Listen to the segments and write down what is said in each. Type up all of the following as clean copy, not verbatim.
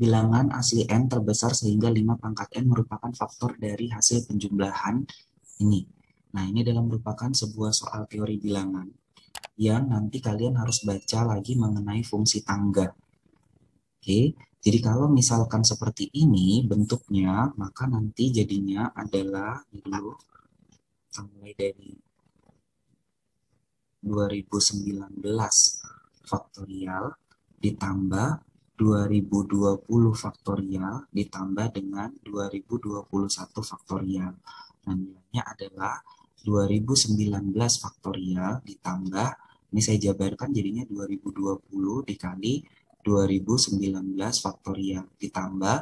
bilangan asli N terbesar sehingga 5 pangkat N merupakan faktor dari hasil penjumlahan ini. Nah, ini adalah merupakan sebuah soal teori bilangan yang nanti kalian harus baca lagi mengenai fungsi tangga. Oke, jadi kalau misalkan seperti ini bentuknya, maka nanti jadinya adalah dulu mulai dari 2019 faktorial ditambah 2020 faktorial ditambah dengan 2021 faktorial. Nah, nilainya adalah 2019 faktorial ditambah, ini saya jabarkan jadinya 2020 dikali 2019 faktorial ditambah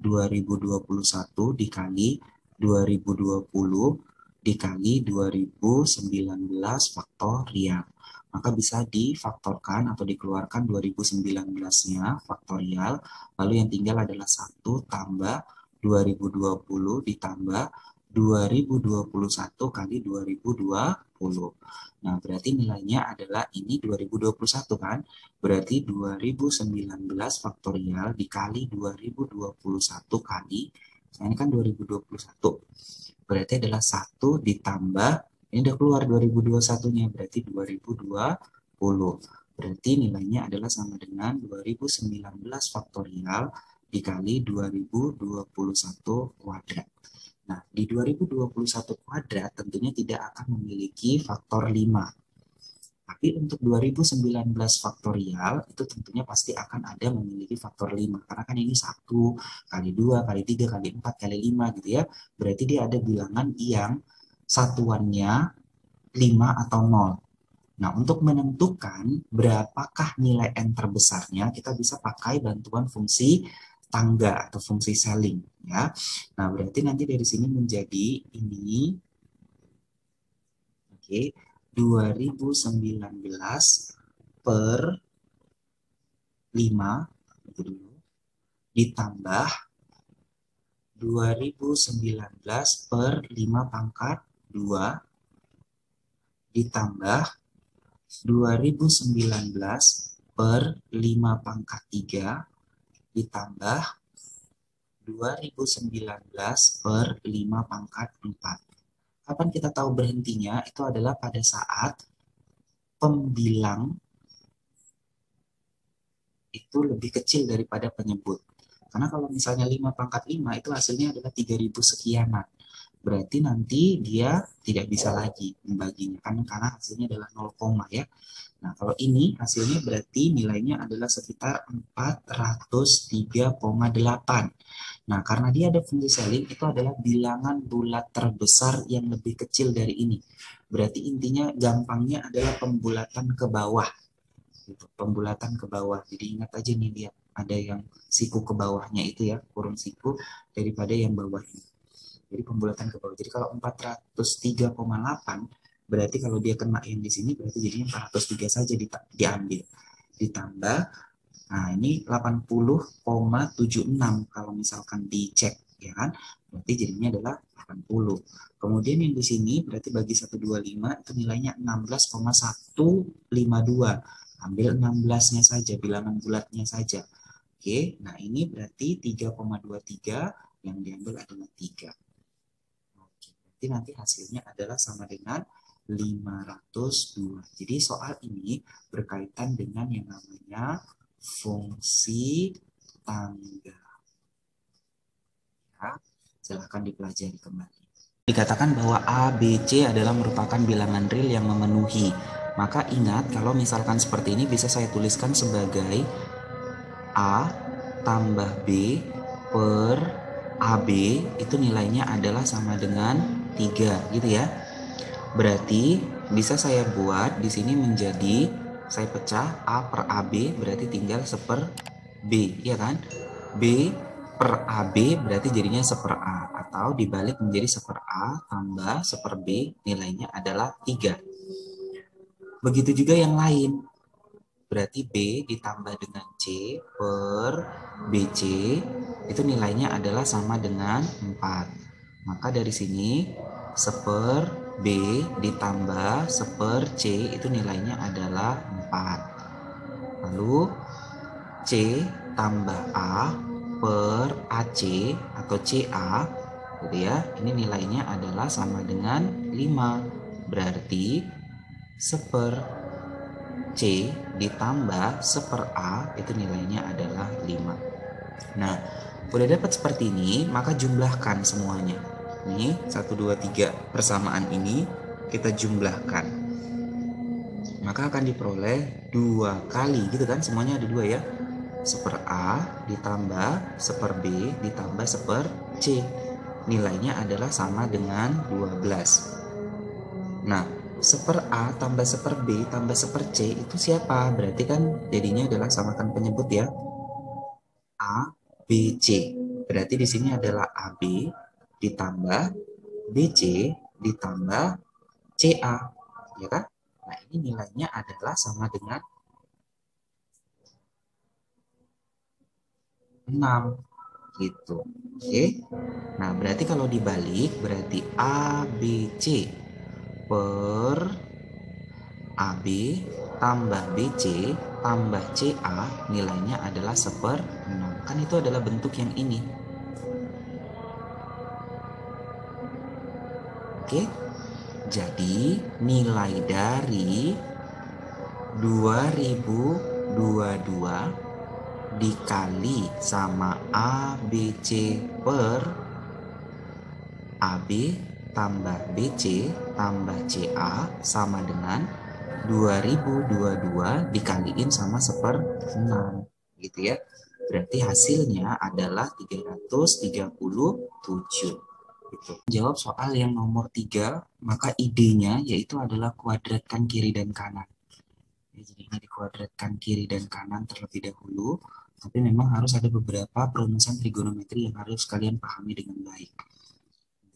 2021 dikali 2020 dikali 2019 faktorial. Maka bisa difaktorkan atau dikeluarkan 2019-nya faktorial, lalu yang tinggal adalah 1 tambah 2020 ditambah 2021 kali 2020. Nah, berarti nilainya adalah ini 2021 kan? Berarti 2019 faktorial dikali 2021 kali, ini kan 2021. Berarti adalah 1 ditambah, ini udah keluar 2021-nya, berarti 2020. Berarti nilainya adalah sama dengan 2019 faktorial dikali 2021 kuadrat. Nah, di 2021 kuadrat tentunya tidak akan memiliki faktor 5. Tapi untuk 2019 faktorial itu tentunya pasti akan ada memiliki faktor 5. Karena kan ini 1, kali 2, kali 3, kali 4, kali 5 gitu ya. Berarti dia ada bilangan yang satuannya 5 atau 0. Nah, untuk menentukan berapakah nilai N terbesarnya, kita bisa pakai bantuan fungsi tangga atau fungsi Selling. Ya. Nah, berarti nanti dari sini menjadi ini, oke, 2019 per 5 ditambah 2019 per 5 pangkat 2 ditambah 2019 per 5 pangkat 3 ditambah 2019 per 5 pangkat 4. Kapan kita tahu berhentinya? Itu adalah pada saat pembilang itu lebih kecil daripada penyebut. Karena kalau misalnya 5 pangkat 5 itu hasilnya adalah 3000 sekianan. Berarti nanti dia tidak bisa lagi membaginya karena hasilnya adalah 0, ya. Nah, kalau ini hasilnya berarti nilainya adalah sekitar 403,8. Nah, karena dia ada fungsi Selling, itu adalah bilangan bulat terbesar yang lebih kecil dari ini. Berarti intinya gampangnya adalah pembulatan ke bawah. Gitu, pembulatan ke bawah. Jadi ingat aja nih, lihat ada yang siku ke bawahnya itu ya, kurung siku daripada yang bawah ini. Jadi pembulatan ke bawah. Jadi kalau 403,8 berarti kalau dia kena yang di sini berarti jadinya 403 saja diambil. Ditambah, nah ini 80,76 kalau misalkan dicek, ya kan? Berarti jadinya adalah 80. Kemudian yang di sini berarti bagi 125 itu nilainya 16,152. Ambil 16-nya saja, bilangan bulatnya saja. Oke, nah ini berarti 3,23, yang diambil adalah 3. Oke, berarti nanti hasilnya adalah sama dengan 502. Jadi soal ini berkaitan dengan yang namanya fungsi tangga. Ya, silahkan dipelajari kembali. Dikatakan bahwa A, B, C adalah merupakan bilangan real yang memenuhi. Maka ingat kalau misalkan seperti ini bisa saya tuliskan sebagai A tambah B per AB itu nilainya adalah sama dengan 3 gitu ya. Berarti bisa saya buat di sini menjadi, saya pecah A per AB berarti tinggal seper B, ya kan? B per AB berarti jadinya seper A, atau dibalik menjadi seper A tambah seper B, nilainya adalah 3. Begitu juga yang lain. Berarti B ditambah dengan C per BC itu nilainya adalah sama dengan 4. Maka dari sini seper B ditambah seper C itu nilainya adalah 4. Lalu C tambah A per AC atau CA gitu ya. Ini nilainya adalah sama dengan 5. Berarti 1/, C ditambah 1/, A itu nilainya adalah 5. Nah, udah dapat seperti ini, maka jumlahkan semuanya. Nih, 1, 2, 3 persamaan ini kita jumlahkan. Maka akan diperoleh 2 kali, gitu kan? Semuanya ada 2 ya. 1/, A ditambah 1/, B ditambah 1/, C. Nilainya adalah sama dengan 12. Nah, 1/, A tambah 1/, B tambah 1/, C itu siapa? Berarti kan jadinya adalah samakan penyebut ya. A, B, C. Berarti di sini adalah AB ditambah BC ditambah CA. Ya kan? Nah, ini nilainya adalah sama dengan 6. Gitu. Oke. Nah, berarti kalau dibalik berarti ABC per AB tambah BC tambah CA nilainya adalah 1/6. Kan itu adalah bentuk yang ini. Oke. Jadi nilai dari 2022 dikali sama ABC per AB tambah BC tambah CA sama dengan 2022 dikaliin sama 1/6 gitu ya. Berarti hasilnya adalah 337 gitu. Jawab soal yang nomor 3, maka idenya yaitu adalah kuadratkan kiri dan kanan. Jadi dikuadratkan kiri dan kanan terlebih dahulu, tapi memang harus ada beberapa perumusan trigonometri yang harus kalian pahami dengan baik.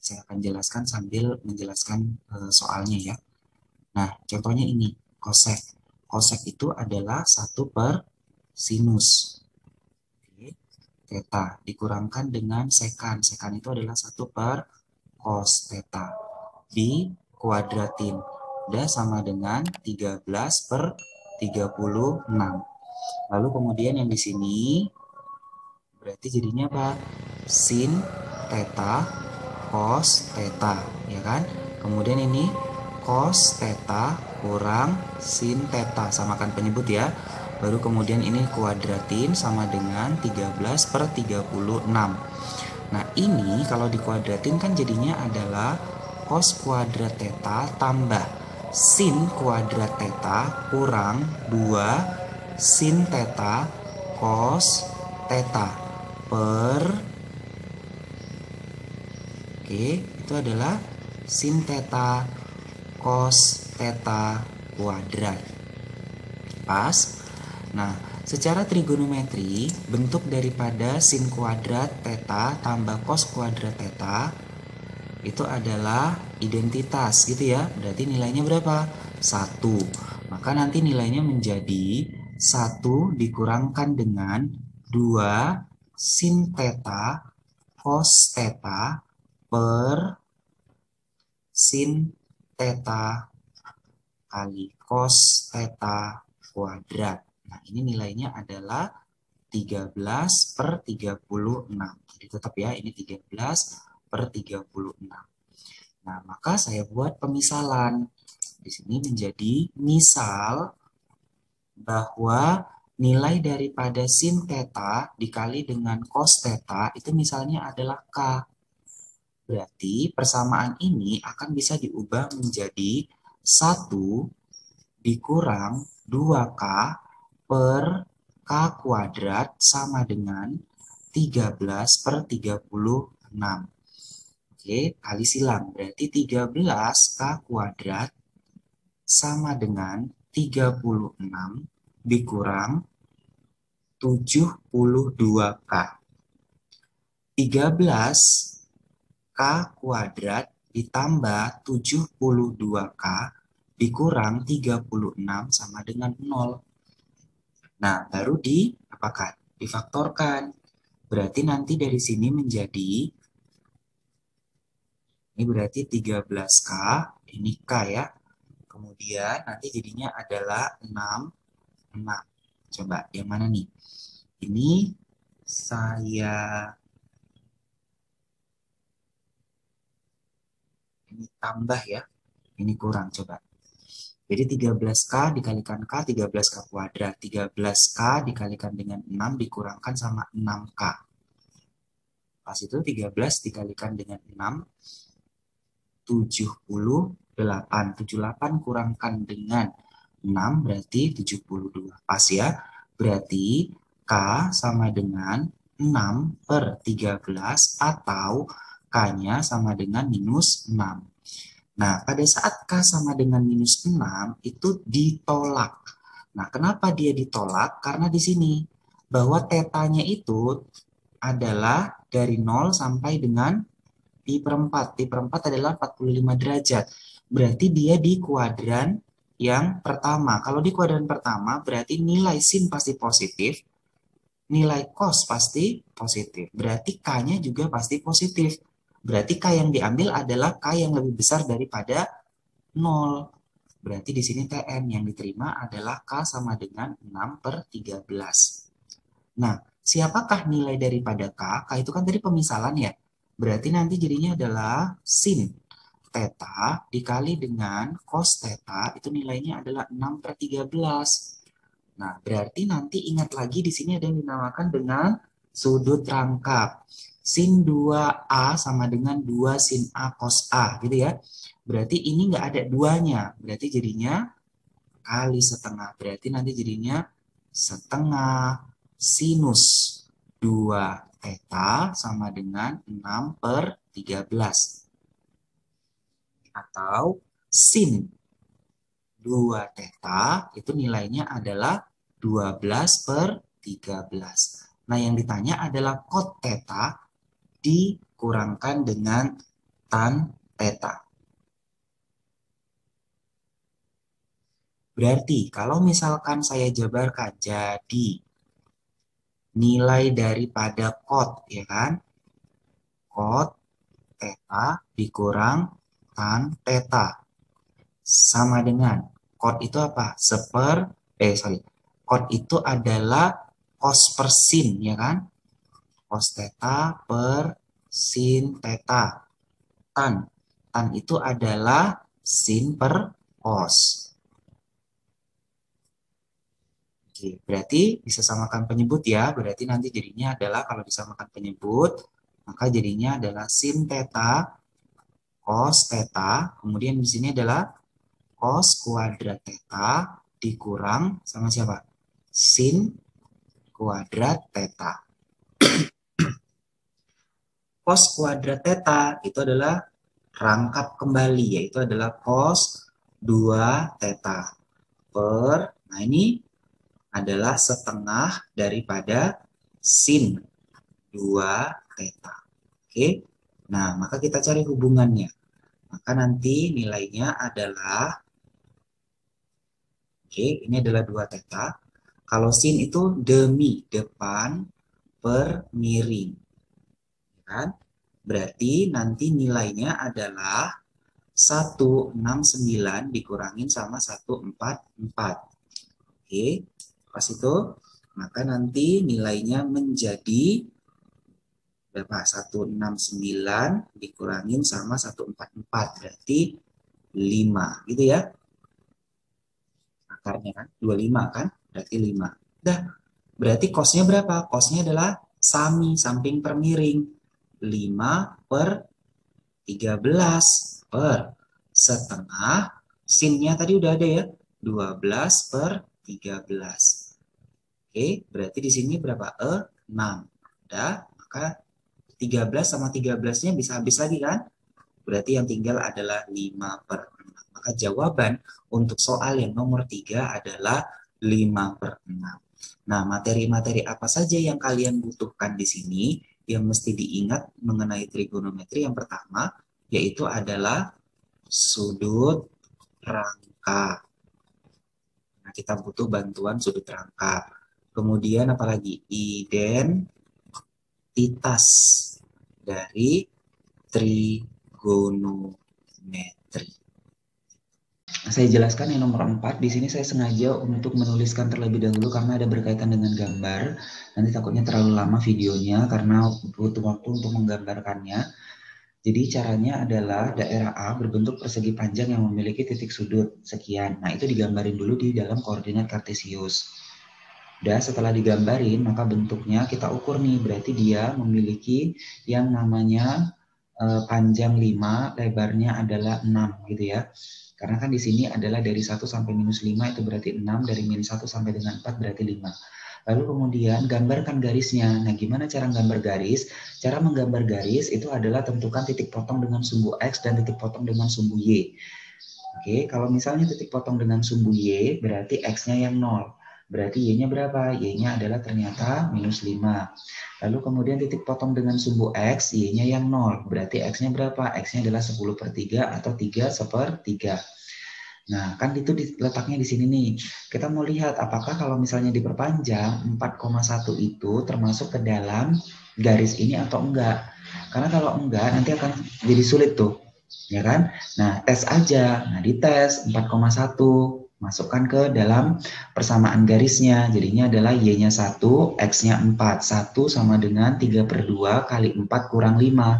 Saya akan jelaskan sambil menjelaskan soalnya ya. Nah, contohnya ini, kosek. Kosek itu adalah 1 per sinus. Oke. Theta dikurangkan dengan sekan. Sekan itu adalah 1 per cos theta. Dikuadratin. Udah sama dengan 13/36. Lalu kemudian yang di sini berarti jadinya apa? Sin theta cos theta, ya kan? Kemudian ini cos theta kurang sin theta, samakan penyebut ya. Baru kemudian ini kuadratin sama dengan 13/36. Nah, ini kalau dikuadratin kan jadinya adalah cos kuadrat theta tambah sin kuadrat theta kurang 2 sin theta cos theta per, oke, itu adalah sin theta cos theta kuadrat. Pas. Nah, secara trigonometri bentuk daripada sin kuadrat theta tambah cos kuadrat theta itu adalah identitas gitu ya. Berarti nilainya berapa? 1. Maka nanti nilainya menjadi 1 dikurangkan dengan 2 sin theta cos theta per sin theta kali cos theta kuadrat. Nah, ini nilainya adalah 13/36. Jadi tetap ya, ini 13/36. Nah, maka saya buat pemisalan. Di sini menjadi misal bahwa nilai daripada sin theta dikali dengan cos theta itu misalnya adalah K. Berarti persamaan ini akan bisa diubah menjadi 1 dikurang 2K per K kuadrat sama dengan 13/36. Oke, kali silang. Berarti 13K kuadrat sama dengan 36 dikurang 72K. 13K kuadrat ditambah 72K dikurang 36 sama dengan 0. Nah, baru diapakan? Difaktorkan. Berarti nanti dari sini menjadi, ini berarti 13K, ini K ya. Kemudian nanti jadinya adalah 6. Coba yang mana nih? Ini saya ini tambah ya, ini kurang coba. Jadi 13K dikalikan K, 13K kuadrat. 13K dikalikan dengan 6 dikurangkan sama 6K. Pas itu 13 dikalikan dengan 6, 78. 78 kurangkan dengan 6 berarti 72. Pas ya. Berarti K sama dengan 6 per 13 atau K-nya sama dengan minus 6. Nah, pada saat K sama dengan minus 6 itu ditolak. Nah, kenapa dia ditolak? Karena di sini bahwa tetanya itu adalah dari 0 sampai dengan pi per 4. Pi per 4 adalah 45 derajat. Berarti dia di kuadran yang pertama. Kalau di kuadran pertama berarti nilai sin pasti positif, nilai cos pasti positif. Berarti K-nya juga pasti positif. Berarti K yang diambil adalah K yang lebih besar daripada 0. Berarti di sini TN yang diterima adalah K sama dengan 6 per 13. Nah, siapakah nilai daripada K? K itu kan tadi pemisalan ya. Berarti nanti jadinya adalah sin theta dikali dengan cos theta, itu nilainya adalah 6 per 13. Nah, berarti nanti ingat lagi di sini ada yang dinamakan dengan sudut rangkap. Sin 2A sama dengan 2 sin A cos A, gitu ya. Berarti ini nggak ada duanya. Berarti jadinya kali setengah. Berarti nanti jadinya setengah sinus 2 theta sama dengan 6 per 13. Atau sin 2 theta itu nilainya adalah 12 per 13. Nah, yang ditanya adalah cot theta dikurangkan dengan tan theta. Berarti kalau misalkan saya jabarkan jadi nilai daripada cot, ya kan? Cot theta dikurang tan theta sama dengan cot itu apa? Cot itu adalah cos per sin, ya kan? Cos theta per sin theta. Tan. Tan itu adalah sin per cos. Oke, berarti disamakan penyebut ya. Berarti nanti jadinya adalah kalau disamakan penyebut, maka jadinya adalah sin theta cos theta. Kemudian di sini adalah cos kuadrat theta dikurang sama siapa? Sin kuadrat theta. Cos kuadrat theta itu adalah rangkap kembali, yaitu adalah cos 2 theta per, nah ini adalah setengah daripada sin 2 theta. Oke, nah maka kita cari hubungannya. Maka nanti nilainya adalah, oke, ini adalah 2 theta. Kalau sin itu demi, depan, per miring. Kan? Berarti nanti nilainya adalah 169 dikurangin sama 144. Oke, pas itu maka nanti nilainya menjadi berapa? 169 dikurangin sama 144 berarti 5 gitu ya. Akarnya kan 25 kan? Berarti 5. Dah, berarti kosnya berapa? Kosnya adalah sami samping per miring. 5 per 13 per setengah. Sinnya tadi udah ada ya. 12 per 13. Oke, berarti di sini berapa? 6. Udah, maka 13 sama 13-nya bisa habis lagi kan? Berarti yang tinggal adalah 5 per 6. Maka jawaban untuk soal yang nomor 3 adalah 5 per 6. Nah, materi-materi apa saja yang kalian butuhkan di sini yang mesti diingat mengenai trigonometri? Yang pertama, yaitu adalah sudut rangka. Nah, kita butuh bantuan sudut rangka. Kemudian apalagi? Identitas dari trigonometri. Saya jelaskan yang nomor 4. Di sini saya sengaja untuk menuliskan terlebih dahulu karena ada berkaitan dengan gambar. Nanti takutnya terlalu lama videonya karena butuh waktu untuk menggambarkannya. Jadi caranya adalah daerah A berbentuk persegi panjang yang memiliki titik sudut sekian. Nah, itu digambarin dulu di dalam koordinat kartesius. Udah, setelah digambarin, maka bentuknya kita ukur nih. Berarti dia memiliki yang namanya panjang 5, lebarnya adalah 6 gitu ya. Karena kan di sini adalah dari 1 sampai minus 5 itu berarti 6, dari minus 1 sampai dengan 4 berarti 5. Lalu kemudian gambarkan garisnya. Nah, gimana cara gambar garis? Cara menggambar garis itu adalah tentukan titik potong dengan sumbu X dan titik potong dengan sumbu Y. Oke, kalau misalnya titik potong dengan sumbu Y, berarti X-nya yang 0. Berarti Y-nya berapa? Y-nya adalah ternyata minus 5. Lalu kemudian titik potong dengan sumbu X, Y-nya yang 0. Berarti X-nya berapa? X-nya adalah 10/3 atau 3/3. Nah, kan itu letaknya di sini nih. Kita mau lihat apakah kalau misalnya diperpanjang 4,1 itu termasuk ke dalam garis ini atau enggak. Karena kalau enggak nanti akan jadi sulit tuh. Ya kan? Nah, tes aja. Nah, dites 4,1. Masukkan ke dalam persamaan garisnya. Jadinya adalah Y-nya 1, X-nya 4. 1 sama dengan 3/2 kali 4 kurang 5.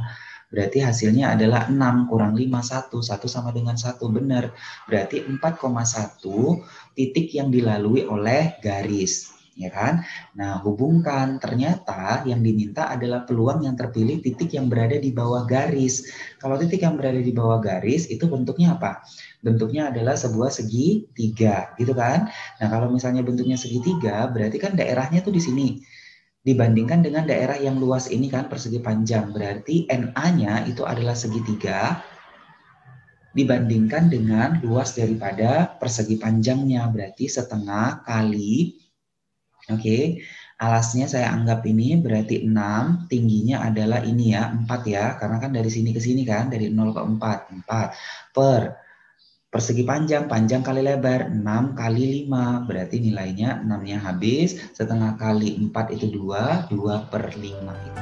Berarti hasilnya adalah 6 kurang 5, 1. 1 sama dengan 1. Benar. Berarti 4,1 titik yang dilalui oleh garis. Ya kan? Nah, hubungkan. Ternyata yang diminta adalah peluang yang terpilih titik yang berada di bawah garis. Kalau titik yang berada di bawah garis itu bentuknya apa? Bentuknya adalah sebuah segitiga, gitu kan? Nah, kalau misalnya bentuknya segitiga, berarti kan daerahnya tuh di sini. Dibandingkan dengan daerah yang luas ini kan persegi panjang, berarti NA-nya itu adalah segitiga dibandingkan dengan luas daripada persegi panjangnya, berarti setengah kali. Oke, alasnya saya anggap ini berarti 6, tingginya adalah ini ya, 4 ya, karena kan dari sini ke sini kan, dari 0 ke 4, 4 per persegi panjang, panjang kali lebar, 6 kali 5, berarti nilainya 6-nya habis, setengah kali 4 itu 2, 2/5 itu.